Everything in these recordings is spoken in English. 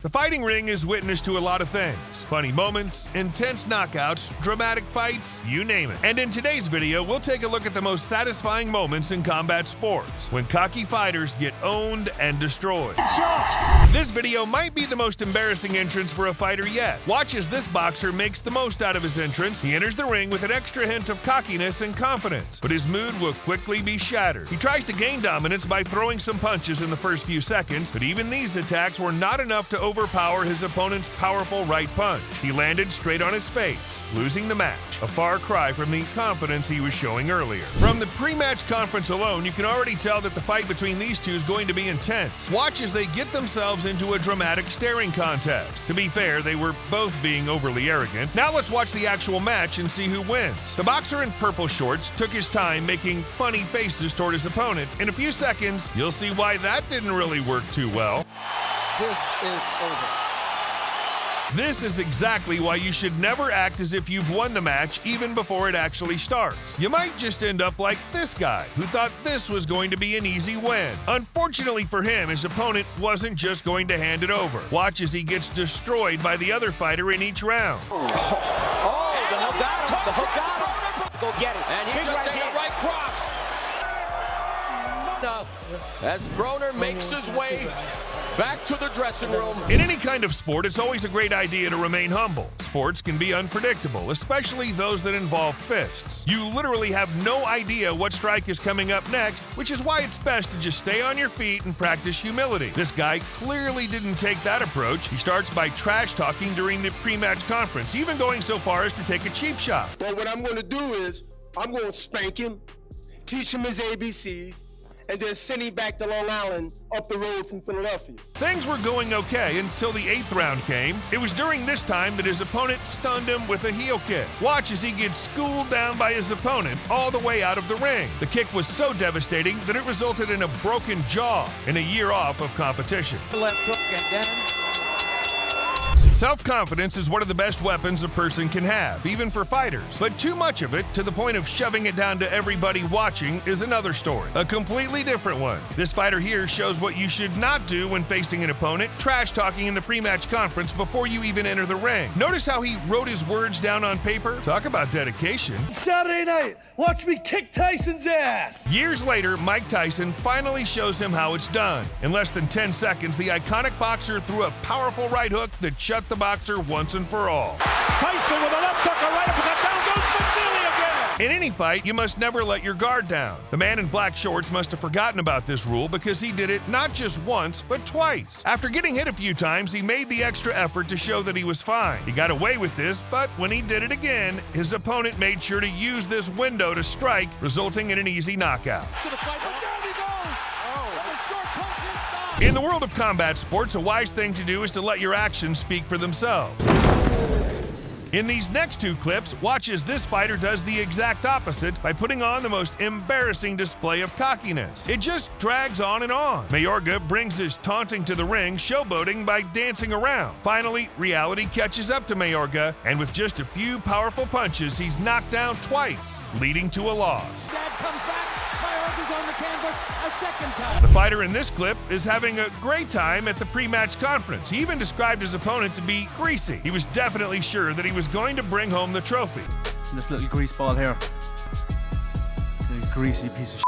The fighting ring is witness to a lot of things. Funny moments, intense knockouts, dramatic fights, you name it. And in today's video, we'll take a look at the most satisfying moments in combat sports, when cocky fighters get owned and destroyed. This video might be the most embarrassing entrance for a fighter yet. Watch as this boxer makes the most out of his entrance. He enters the ring with an extra hint of cockiness and confidence, but his mood will quickly be shattered. He tries to gain dominance by throwing some punches in the first few seconds, but even these attacks were not enough to overpower his opponent's powerful right punch. He landed straight on his face, losing the match, a far cry from the confidence he was showing earlier. From the pre-match conference alone, you can already tell that the fight between these two is going to be intense. Watch as they get themselves into a dramatic staring contest. To be fair, they were both being overly arrogant. Now let's watch the actual match and see who wins. The boxer in purple shorts took his time making funny faces toward his opponent. In a few seconds, you'll see why that didn't really work too well. This is over. This is exactly why you should never act as if you've won the match even before it actually starts. You might just end up like this guy, who thought this was going to be an easy win. Unfortunately for him, his opponent wasn't just going to hand it over. Watch as he gets destroyed by the other fighter in each round. Oh, the hook got him. The hook got him. Let's go get it. And he just did a right cross. As Broner makes his way back to the dressing room. In any kind of sport, it's always a great idea to remain humble. Sports can be unpredictable, especially those that involve fists. You literally have no idea what strike is coming up next, which is why it's best to just stay on your feet and practice humility. This guy clearly didn't take that approach. He starts by trash talking during the pre-match conference, even going so far as to take a cheap shot. But what I'm going to do is, I'm going to spank him, teach him his ABCs, and then send him back to Long Island up the road from Philadelphia. Things were going okay until the 8th round came. It was during this time that his opponent stunned him with a heel kick. Watch as he gets schooled down by his opponent all the way out of the ring. The kick was so devastating that it resulted in a broken jaw and a year off of competition. Left hook and then... Self-confidence is one of the best weapons a person can have, even for fighters. But too much of it, to the point of shoving it down to everybody watching, is another story. A completely different one. This fighter here shows what you should not do when facing an opponent, trash-talking in the pre-match conference before you even enter the ring. Notice how he wrote his words down on paper? Talk about dedication. Saturday night, watch me kick Tyson's ass! Years later, Mike Tyson finally shows him how it's done. In less than 10 seconds, the iconic boxer threw a powerful right hook that shut the boxer once and for all. Tyson with a left hook, a right uppercut, down goes McNeely again! In any fight, you must never let your guard down. The man in black shorts must have forgotten about this rule because he did it not just once, but twice. After getting hit a few times, he made the extra effort to show that he was fine. He got away with this, but when he did it again, his opponent made sure to use this window to strike, resulting in an easy knockout. To the fight, but down he goes! Short punch inside! In the world of combat sports, a wise thing to do is to let your actions speak for themselves. In these next two clips, watch as this fighter does the exact opposite by putting on the most embarrassing display of cockiness. It just drags on and on. Mayorga brings his taunting to the ring, showboating by dancing around. Finally, reality catches up to Mayorga, and with just a few powerful punches, he's knocked down twice, leading to a loss. Dad comes back, Mayorga's on the canvas a second time. The fighter in this clip is having a great time at the pre-match conference. He even described his opponent to be greasy. He was definitely sure that he was going to bring home the trophy. This little grease ball here. The greasy piece of shit.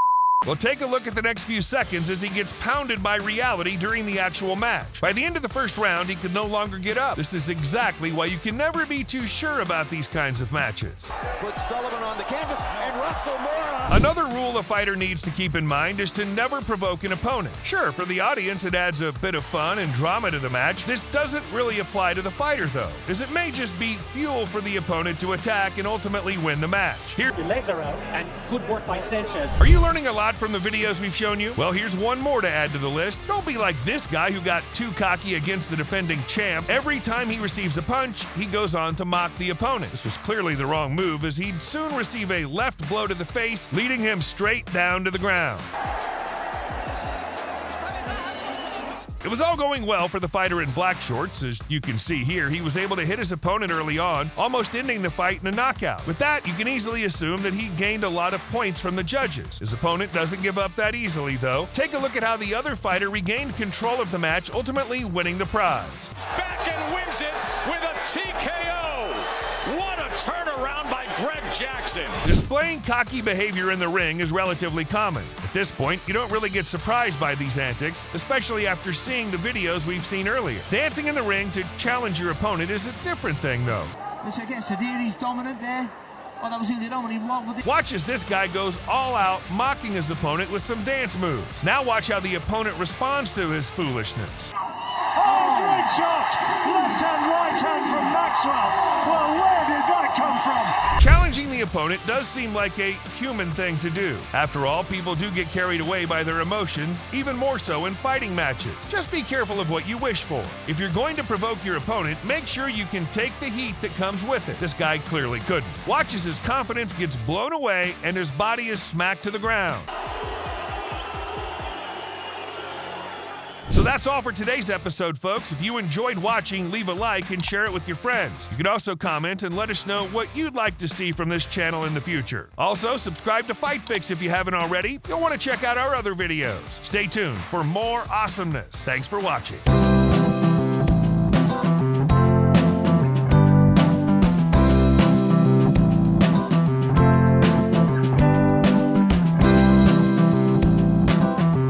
Well, take a look at the next few seconds as he gets pounded by reality during the actual match. By the end of the first round, he could no longer get up. This is exactly why you can never be too sure about these kinds of matches. Put Sullivan on the canvas and Russell Moore. Another rule a fighter needs to keep in mind is to never provoke an opponent. Sure, for the audience it adds a bit of fun and drama to the match. This doesn't really apply to the fighter though, as it may just be fuel for the opponent to attack and ultimately win the match. Here, your legs are out, and good work by Sanchez. are you learning a lot from the videos we've shown you? Well, here's one more to add to the list. Don't be like this guy who got too cocky against the defending champ. Every time he receives a punch, he goes on to mock the opponent. This was clearly the wrong move, as he'd soon receive a left blow to the face, leading him straight down to the ground. It was all going well for the fighter in black shorts. As you can see here, he was able to hit his opponent early on, almost ending the fight in a knockout. With that, you can easily assume that he gained a lot of points from the judges. His opponent doesn't give up that easily, though. Take a look at how the other fighter regained control of the match, ultimately winning the prize. Back and wins it with a TKO. What a turnaround by Greg Jackson. Displaying cocky behavior in the ring is relatively common. At this point, you don't really get surprised by these antics, especially after seeing the videos we've seen earlier. Dancing in the ring to challenge your opponent is a different thing, though. This against Sadir, he's dominant there. Oh, that was who they dominated. What with it? Watch as this guy goes all out, mocking his opponent with some dance moves. Now watch how the opponent responds to his foolishness. Oh, great shot! Left hand, right hand from Maxwell. Well, where did that come from? Challenging the opponent does seem like a human thing to do. After all, people do get carried away by their emotions, even more so in fighting matches. Just be careful of what you wish for. If you're going to provoke your opponent, make sure you can take the heat that comes with it. This guy clearly couldn't. Watch as his confidence gets blown away and his body is smacked to the ground. So that's all for today's episode, folks. If you enjoyed watching, leave a like and share it with your friends. You can also comment and let us know what you'd like to see from this channel in the future. Also, subscribe to Fight Fix if you haven't already. You'll want to check out our other videos. Stay tuned for more awesomeness. Thanks for watching.